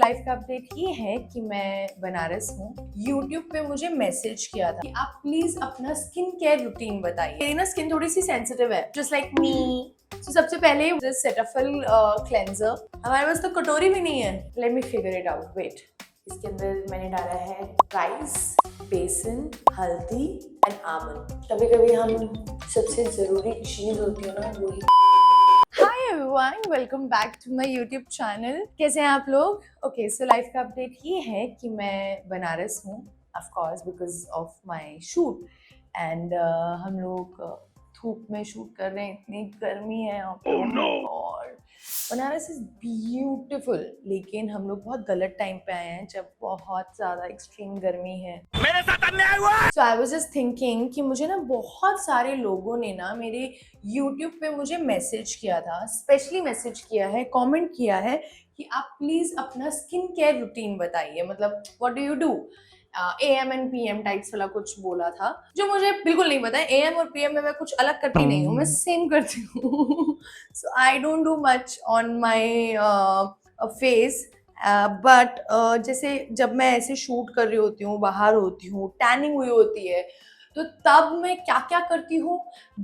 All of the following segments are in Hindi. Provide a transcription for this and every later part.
लाइफ का अपडेट ये है कि मैं बनारस हूँ। YouTube पे मुझे मैसेज किया था कि आप प्लीज अपना स्किन केयर रूटीन बताइए। मेरी ना स्किन थोड़ी सी सेंसिटिव है, जस्ट लाइक मी। तो सबसे पहले सेटाफिल क्लेंजर। हमारे पास तो कटोरी भी नहीं है। Let me figure it out. Wait, इसके अंदर मैंने डाला है राइस, बेसन, हल्दी एंड आमंड। कभी कभी हम सबसे जरूरी चीज होती है ना वो ही। Hi everyone, welcome back to my YouTube channel. कैसे हैं आप लोग? ओके, सो लाइफ का अपडेट ये है कि मैं बनारस हूँ, of course because of my shoot. And हम लोग धूप में शूट कर रहे हैं, इतनी गर्मी है यहाँ पे। Oh no! और बनारस इज ब्यूटिफुल, लेकिन हम लोग बहुत गलत टाइम पे आए हैं जब बहुत ज्यादा एक्सट्रीम गर्मी है। मेरे साथ अन्याय हुआ। So I was just thinking कि मुझे ना बहुत सारे लोगों ने ना मेरे YouTube पे मुझे मैसेज किया था, स्पेशली मैसेज किया है, कमेंट किया है कि आप प्लीज अपना स्किन केयर रूटीन बताइए। मतलब what do you do, AM and PM types वाला कुछ बोला था, जो मुझे बिल्कुल नहीं पता है। AM और PM में मैं कुछ अलग करती नहीं हूँ, मैं सेम करती हूँ। So I don't do much on my face. But जैसे जब मैं ऐसे शूट कर रही होती हूँ, बाहर होती हूँ, टैनिंग हुई होती है, तो तब मैं क्या क्या करती हूँ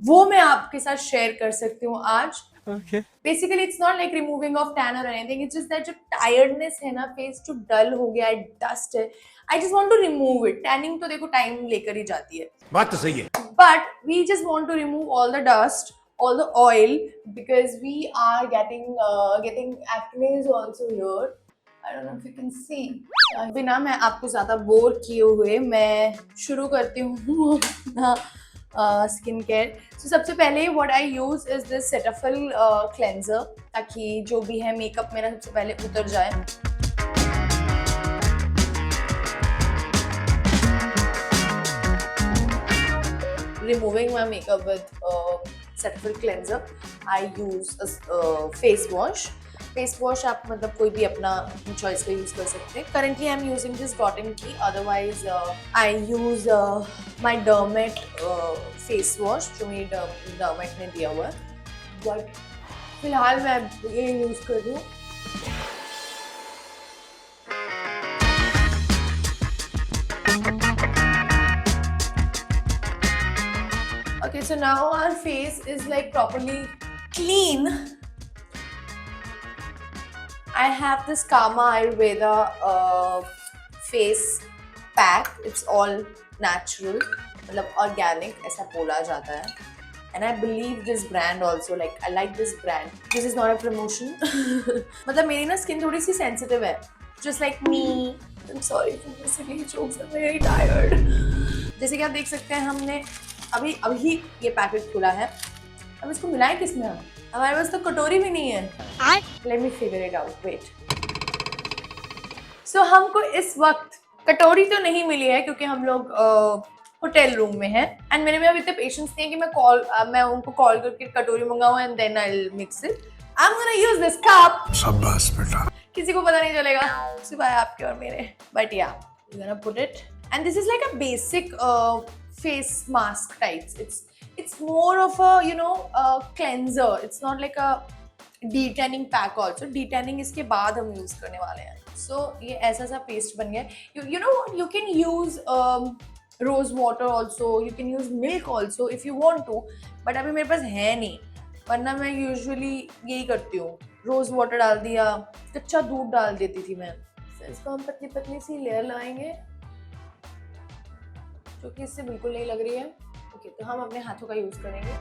वो मैं आपके साथ शेयर कर सकती हूँ आज। Basically it's not like removing of tan और एनीथिंग, इट्स जस्ट दैट जो टायर्डनेस है ना, फेस जो डल हो गया है, डस्ट है, I just want to remove it. Tanning तो देखो टाइम लेकर ही जाती है, बात तो सही है। but we just want to remove all the dust, all the oil, because we are getting acne also here. I don't know if you can see. बिना मैं आपको ज्यादा बोर किए हुए मैं शुरू करती हूँ अपना स्किन केयर। तो सबसे पहले what I use is this Cetaphil cleanser, ताकि जो भी है मेकअप मेरा सबसे पहले उतर जाए। Removing my makeup with Cetaphil cleanser, I use a face wash. Face wash आप मतलब कोई भी अपना चॉइस का यूज कर सकते हैं। Currently I am using this Dot and Key, otherwise I use my dermat face wash जो मेरी डर्मेट ने दिया हुआ है, बट फिलहाल मैं ये यूज कर रही हूँ। Okay, so now our face is like properly clean. I have this Kama Ayurveda face pack. It's all natural, मतलब organic ऐसा बोला जाता है. And I believe this brand also. Like I like this brand. This is not a promotion. मतलब मेरी ना skin थोड़ी सी sensitive है, just like me. I'm sorry for my silly jokes. I'm very tired. जैसे कि आप देख सकते हैं, हमने अभी ये पैकेट खुला है। अब इसको मिलाएं किसमें? हमारे पास तो कटोरी भी नहीं है। Let me figure it out. Wait. So हमको इस वक्त कटोरी तो नहीं मिली है क्योंकि हम लोग होटल रूम में हैं, एंड मेरे में अभी इतने पेशेंस नहीं है कि मैं उनको कॉल करके कटोरी मंगाऊं and then I will mix it. I'm gonna use this cup. शाबाश बेटा। किसी को पता नहीं चलेगा सिवाय आपके और मेरे। But yeah, we're gonna put it. And this is like a basic face mask types. It's more of a cleanser. It's not like a detanning pack also. Detanning इसके बाद हम यूज करने वाले हैं। So ये ऐसा सा पेस्ट बन गया है। You know what? You can use rose water also. You can use milk also if you want to. But अभी मेरे पास है नहीं, वरना मैं यूजुअली यही करती हूँ। रोज वाटर डाल दिया, कच्चा दूध डाल देती थी मैं। So इसको हम पतली पतली सी लेयर लगाएंगे, जो कि इससे बिल्कुल नहीं लग रही है। ओके, तो हम अपने हाथों का यूज करेंगे।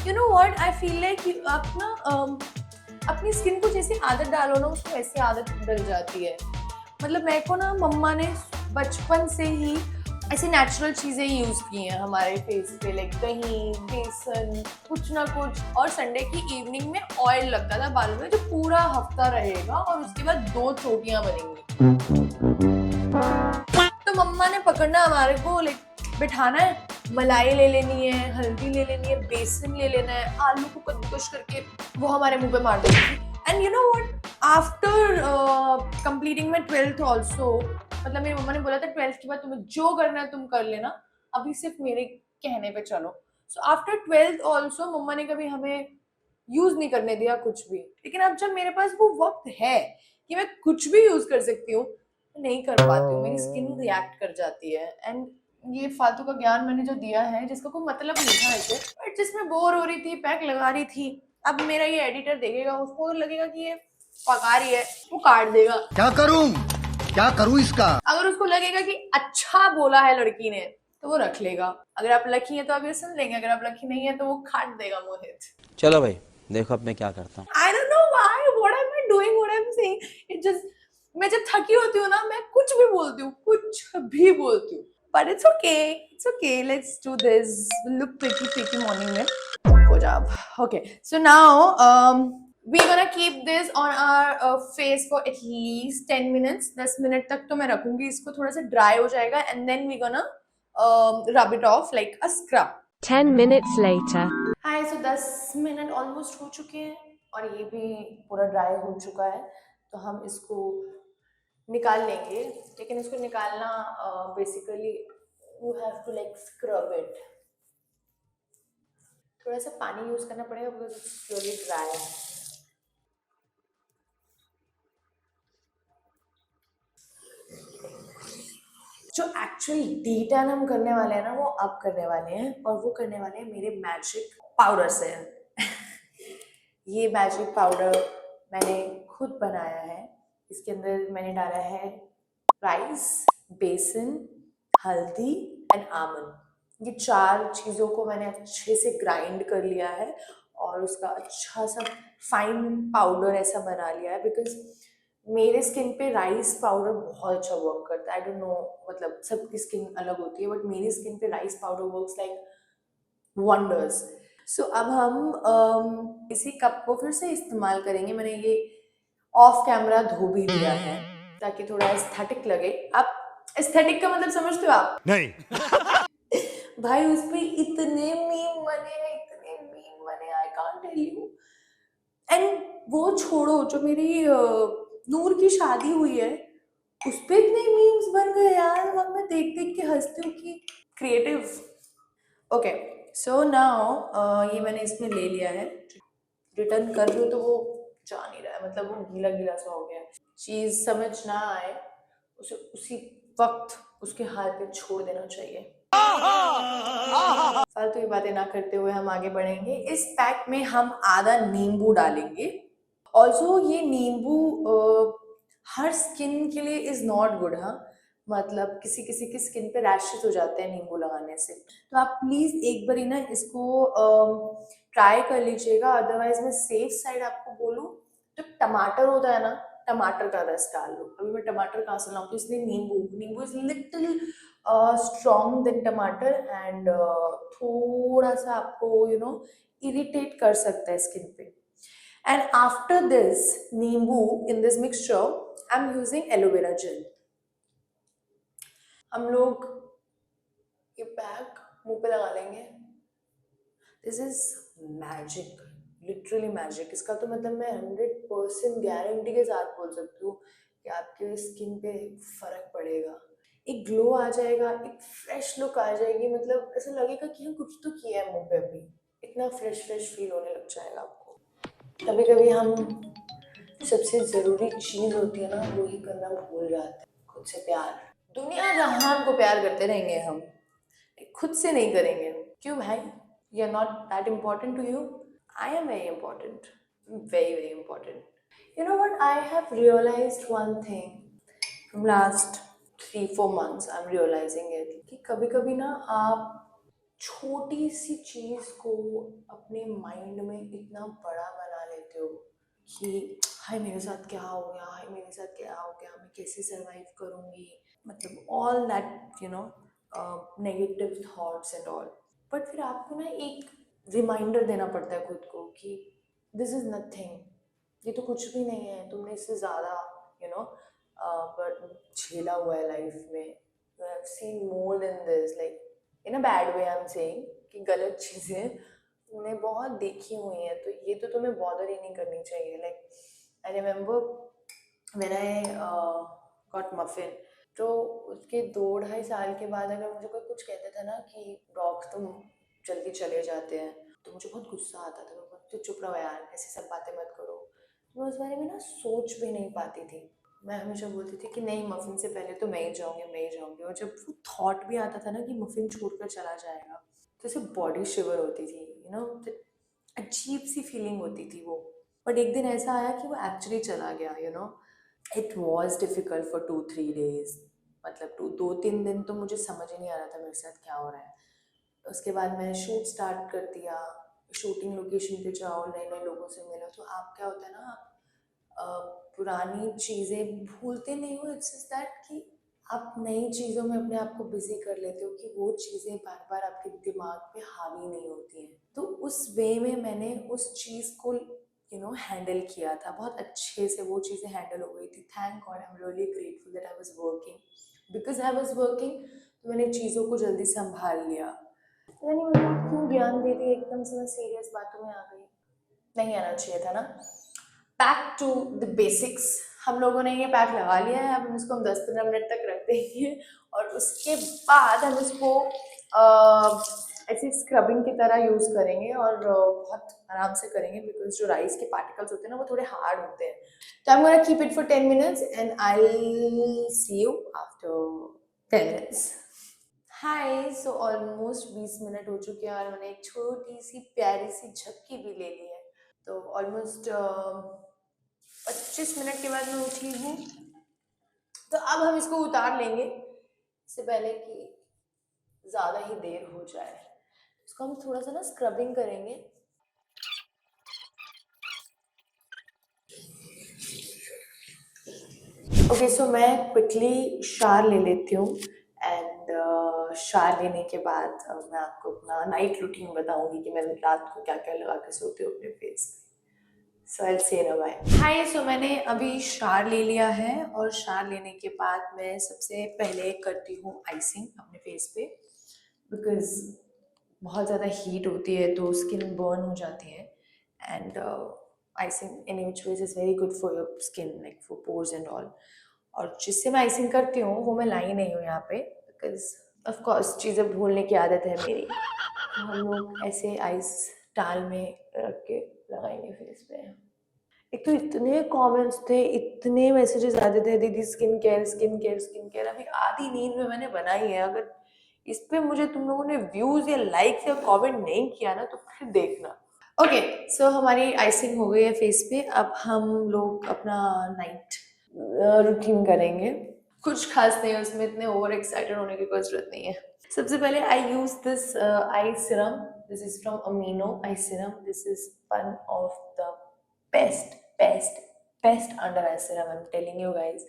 You know what, I feel like आप ना अपनी स्किन को जैसे आदत डालो ना, उसको वैसे आदत डल जाती है। मतलब मेरे को ना मम्मा ने बचपन से ही ऐसी नेचुरल चीजें यूज की हैं हमारे फेस पे, लाइक दही, बेसन, कुछ ना कुछ। और संडे की इवनिंग में ऑयल लगता था बालों में, जो पूरा हफ्ता रहेगा और उसके बाद 2 चोटियां बनेंगी। तो मम्मा ने पकड़ना हमारे को, लाइक बिठाना है, मलाई ले लेनी है, हल्दी ले लेनी है, बेसन ले लेना है, आलू को कद्दूकस करके वो हमारे मुंह पे मार देती थी। And you know what, after completing my 12th also, मतलब मेरी मम्मा ने बोला था 12th के बाद तुम्हें जो करना है तुम कर लेना, अभी सिर्फ मेरे कहने पे चलो। सो आफ्टर 12th ऑल्सो मम्मा ने कभी हमें यूज नहीं करने दिया कुछ भी, लेकिन अब जब मेरे पास वो वक्त है कि मैं कुछ भी यूज कर सकती हूँ, मैं नहीं कर पाती हूँ, मेरी स्किन रिएक्ट कर जाती है। एंड ये फालतू का ज्ञान मैंने जो दिया है जिसका कोई मतलब नहीं था ऐसे, बट जिसमें बोर हो रही थी, पैक लगा रही थी, अब मेरा ये एडिटर देखेगा, उसको लगेगा कि ये पका रही है, वो काट देगा। क्या करूं इसका? अगर उसको लगेगा कि अच्छा बोला है लड़की ने तो वो रख लेगा, अगर आप लकी हैं तो आप ये सुन लेंगे, अगर आप लकी नहीं है तो वो काट देगा मोहित। चलो भाई देखो अब मैं क्या करता हूँ। I don't know why, what am I doing, what I'm saying, it just, मैं जब थकी होती हूँ ना, मैं कुछ भी बोलती हूँ, कुछ भी बोलती हूँ, but it's okay, let's do this, look pretty morning में हो जा अब। Okay, so now we're gonna keep this on our face for at least 10 minutes, 10 minute तक तो मैं रखूंगी इसको, थोड़ा सा ड्राई हो जाएगा, and then we're gonna rub it off like a scrub. 10 minutes later. Hi, so 10 minute almost हो चुके हैं और ये भी पूरा ड्राई हो चुका है, तो हम इसको निकाल लेंगे। लेकिन इसको निकालना basically you have to like scrub it, थोड़ा सा पानी यूज करना पड़ेगा बिकॉज इट्स प्योरली ड्राई। जो एक्चुअल डीटैन हम करने वाले हैं ना, वो अब करने वाले हैं, और वो करने वाले हैं मेरे मैजिक पाउडर से। ये मैजिक पाउडर मैंने खुद बनाया है, इसके अंदर मैंने डाला है राइस, बेसन, हल्दी एंड आमंड। ये 4 चीज़ों को मैंने अच्छे से ग्राइंड कर लिया है और उसका अच्छा सा फाइन पाउडर ऐसा बना लिया है, बिकॉज मेरे स्किन पे राइस पाउडर बहुत अच्छा वर्क करता है। आई डोंट नो, मतलब सबकी स्किन अलग होती है, बट मेरी स्किन पे rice powder works like wonders. So अब हम इसी कप को फिर से इस्तेमाल करेंगे। मैंने ये ऑफ कैमरा धो भी दिया है ताकि थोड़ा एस्थेटिक लगे। आप एस्थेटिक का मतलब समझते हो आप? नहीं। भाई उस पे इतने मीम बने हैं, इतने मीम बने, I can't tell you. And वो छोड़ो, जो मेरी नूर की शादी हुई है उस पे इतने मीम्स बन गए यार, अब मैं देख देख के हंसती हूँ कि क्रिएटिव। ओके, सो नाउ ये मैंने इसमें ले लिया है, रिटर्न कर रही हूँ तो वो जा नहीं रहा है, मतलब वो गीला गीला सा हो गया है। चीज समझ ना आए उसे उसी वक्त उसके हाथ पे छोड़ देना चाहिए। फालतू की बातें ना करते हुए हम आगे बढ़ेंगे। इस पैक में हम आधा नींबू डालेंगे। ऑल्सो ये नींबू हर स्किन के लिए इज नॉट गुड। हाँ, मतलब किसी किसी की स्किन पे रैशेस हो जाते हैं नींबू लगाने से, तो आप प्लीज एक बारी ना इसको ट्राई कर लीजिएगा। अदरवाइज मैं सेफ साइड आपको बोलूँ तो टमाटर होता है ना, टमाटर का रस डाल लो। अभी मैं टमाटर कहाँ से लाऊं, तो इसलिए नींबू इज लिटिल स्ट्रॉन्ग देन टमाटर एंड थोड़ा सा आपको इरिटेट कर सकता है स्किन पे। एंड आफ्टर दिस नींबू in this mixture I am using aloe vera gel. हम लोग ये पैक मुंह पे लगा लेंगे। This is magic, literally magic. इसका तो मतलब मैं 100% गारंटी के साथ बोल सकती हूँ कि आपके स्किन पे फर्क पड़ेगा, एक ग्लो आ जाएगा, एक फ्रेश लुक आ जाएगी, मतलब ऐसा लगेगा कि हम कुछ तो किया है मुंह पे अभी, इतना फ्रेश फील होने लग जाएगा आपको। कभी कभी हम सबसे जरूरी चीज होती है ना, वो ही करना भूल जाते हैं, खुद से प्यार। दुनिया जहान को प्यार करते रहेंगे हम, खुद से नहीं करेंगे। क्यों भाई, you are not that important to you? I am very important, very important. You know what, I have realised one thing from last 3-4 months, I am realising it कि कभी कभी ना आप छोटी सी चीज को अपने माइंड में इतना बड़ा बना लेते हो कि हाय मेरे साथ क्या हो गया, हाय मेरे साथ क्या हो गया, मैं कैसे सरवाइव करूँगी, मतलब all that negative thoughts and all. But फिर आपको ना एक रिमाइंडर देना पड़ता है खुद को कि दिस इज नथिंग, ये तो कुछ भी नहीं है, तुमने इससे ज़्यादा झेला हुआ है लाइफ में, you have seen more than this, like in a bad way I am saying कि गलत चीज़ें तुमने बहुत देखी हुई हैं, तो ये तो तुम्हें बॉदर ही नहीं करनी चाहिए। Like I remember when I got muffin, तो उसके 2-2.5 साल के बाद अगर मुझे कोई कुछ कहता था ना कि रॉक्स तुम जल्दी चले जाते हैं, तो मुझे बहुत गुस्सा आता था। मैं बोलती थी, चुप रहो यार, ऐसी सब बातें मत करो। मैं उस बारे में ना सोच भी नहीं पाती थी। मैं हमेशा बोलती थी कि नहीं, मफ़िन से पहले तो मैं ही जाऊँगी, मैं ही जाऊँगी। और जब वो थॉट भी आता था ना कि मफ़िन छोड़कर चला जाएगा, तो ऐसे बॉडी शिवर होती थी, अजीब सी फीलिंग होती थी वो। बट एक दिन ऐसा आया कि वो एक्चुअली चला गया, it was difficult for 2-3 days. मतलब 2-3 दिन तो मुझे समझ ही नहीं आ रहा था मेरे साथ क्या हो रहा है। उसके बाद मैंने शूट स्टार्ट कर दिया। शूटिंग लोकेशन पे जाओ, नए नए लोगों से मिलो, तो आप क्या होता है ना, आप पुरानी चीज़ें भूलते नहीं हो। इट्स जस्ट दैट कि आप नई चीज़ों में अपने आप को बिजी कर लेते हो कि वो चीज़ें बार बार आपके दिमाग पे हावी नहीं होती हैं। तो उस वे में मैंने उस चीज़ को हैंडल किया था। बहुत अच्छे से वो चीज़ें हैंडल हो गई थी। Thank God, I am really grateful that I was working. Because I was working, तो मैंने चीज़ों को जल्दी संभाल लिया। पता नहीं मुझे क्यों ज्ञान दे दी, एकदम से मैं सीरियस बातों में आ गई। नहीं आना चाहिए था ना। Back to the basics. हम लोगों ने ये पैक लगा लिया है, अब हम इसको 10-15 मिनट तक रख देंगे और उसके बाद हम इसको ऐसे स्क्रबिंग की तरह यूज़ करेंगे और बहुत आराम से करेंगे, बिकॉज जो राइस के पार्टिकल्स होते हैं ना वो थोड़े हार्ड होते हैं। तो I am gonna keep it for 10 minutes and I will see you after 10 minutes. Hi, so almost 20 minute हो चुके हैं और मैंने एक छोटी सी प्यारी सी झपकी भी ले ली है। तो ऑलमोस्ट 25 मिनट के बाद मैं उठी हूँ। तो अब हम इसको उतार लेंगे, इससे पहले कि ज़्यादा ही देर हो जाए। इसको हम थोड़ा सा ना स्क्रबिंग करेंगे। ओके, सो मैं क्विकली शावर ले लेती हूँ एंड शावर लेने के बाद मैं आपको अपना नाइट रूटीन बताऊंगी कि मैं रात को क्या क्या लगा के सोती हूँ अपने फेस पे। सो आई विल से ना बाय। हाय, सो मैंने अभी शावर ले लिया है और शावर लेने के बाद मैं सबसे पहले करती हूँ आइसिंग अपने फेस पे, बिकॉज बहुत ज़्यादा हीट होती है तो स्किन बर्न हो जाती है। And icing in which ways is very good for your skin, like for pores and all. और जिससे मैं आइसिंग करती हूँ वो मैं लाई नहीं हूँ यहाँ पे, बिकॉज ऑफ कोर्स चीज़ें भूलने की आदत है मेरी। तो हम लोग ऐसे आइस टाल में रख के लगाएंगे फेस पे। एक तो इतने कमेंट्स थे, इतने मैसेजेस आते थे, दीदी skin care skin care skin care. अभी आधी नींद में मैंने बनाई है, अगर इस पे मुझे तुम लोगों ने व्यूज या लाइक्स या कमेंट नहीं किया ना तो फिर देखना। ओके, सो हमारी आइसिंग हो गई है फेस पे। अब हम लोग अपना नाइट रूटीन करेंगे। कुछ खास नहीं है उसमें, इतने ओवर एक्साइटेड होने की कोई जरूरत नहीं है। सबसे पहले I use this eye serum. This is from amino eye serum. This is one of the best best best under eye serum. I am telling you guys,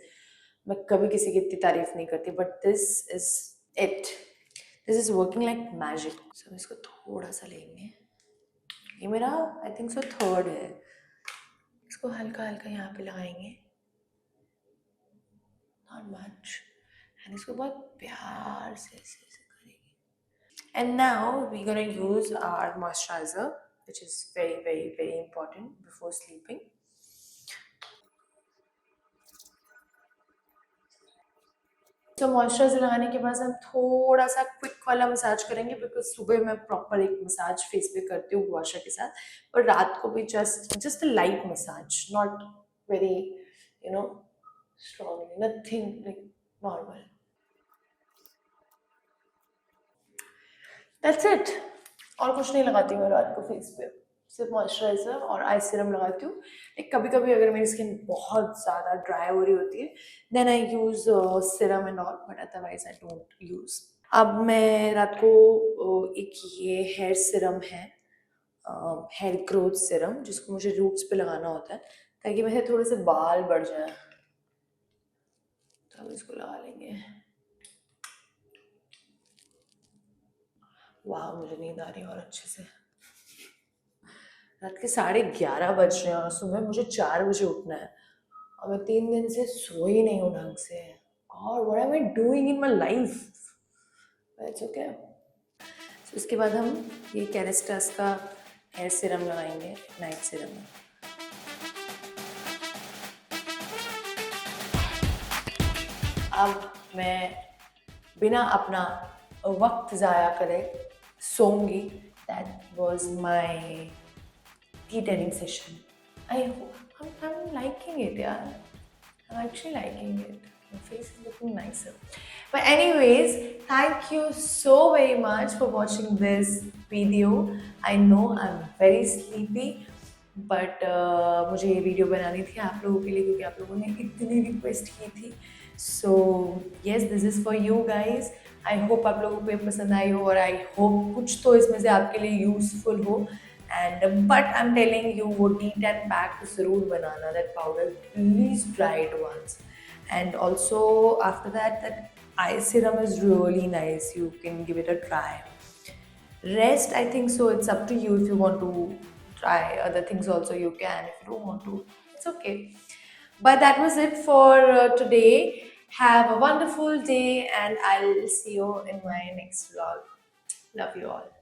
मैं कभी किसी की इतनी तारीफ नहीं करती, but this is it. This is working like magic. So इसको थोड़ा सा लेंगे, ये मेरा आई थिंक सो थर्ड है। इसको हल्का हल्का यहाँ पे लगाएंगे, नॉट मच, एंड इसको बहुत प्यार से ऐसे ऐसे करेंगे। And now we gonna use our moisturiser which is very very very important before sleeping. तो मॉइस्चराइजर लगाने के बाद हम थोड़ा सा क्विक वाला मसाज करेंगे, बिकॉज सुबह मैं प्रॉपर एक मसाज फेस पे करती हूँ वॉशर के साथ, और रात को भी just light massage, not very strongly, nothing, like normal. That's it. और कुछ नहीं लगाती हूँ मैं रात को फेस पे, सिर्फ मॉइस्चराइजर और आई सीरम लगाती हूँ। एक कभी कभी अगर मेरी स्किन बहुत ज़्यादा ड्राई हो रही होती है then I use serum and all, but otherwise I don't use. अब मैं रात को एक ये हेयर सीरम है, हेयर ग्रोथ सीरम, जिसको मुझे रूट्स पे लगाना होता है ताकि मेरे थोड़े से बाल बढ़ जाए। तो अब इसको लगा लेंगे। वाह, मुझे नींद आ रही है और अच्छे से। रात के 11:30 बज रहे हैं और सुबह मुझे 4 बजे उठना है और मैं 3 दिन से सोई नहीं हूँ ढंग से। God, what am I doing in my life? It's okay. उसके बाद हम ये कैरेस्टास का हेयर सीरम लगाएंगे, नाइट सीरम। अब मैं बिना अपना वक्त ज़ाया करे सोऊंगी, that was my detailing session. I hope I'm liking it, yeah. I'm actually liking it. My face is looking nicer. But anyways, thank you so very much for watching this video. I know I'm very sleepy, but मुझे ये वीडियो बनानी थी आप लोगों के लिए क्योंकि आप लोगों ने इतनी रिक्वेस्ट की थी. So yes, this is for you guys. I hope आप लोगों को ये पसंद आई हो और I hope कुछ तो इसमें से आपके लिए useful हो. And but I'm telling you, वो D10 pack ज़रूर बनाना, that powder. Please try it once. And also after that, that eye serum is really nice. You can give it a try. Rest, I think so. It's up to you. If you want to try other things, also you can. If you don't want to, it's okay. But that was it for today. Have a wonderful day, and I'll see you in my next vlog. Love you all.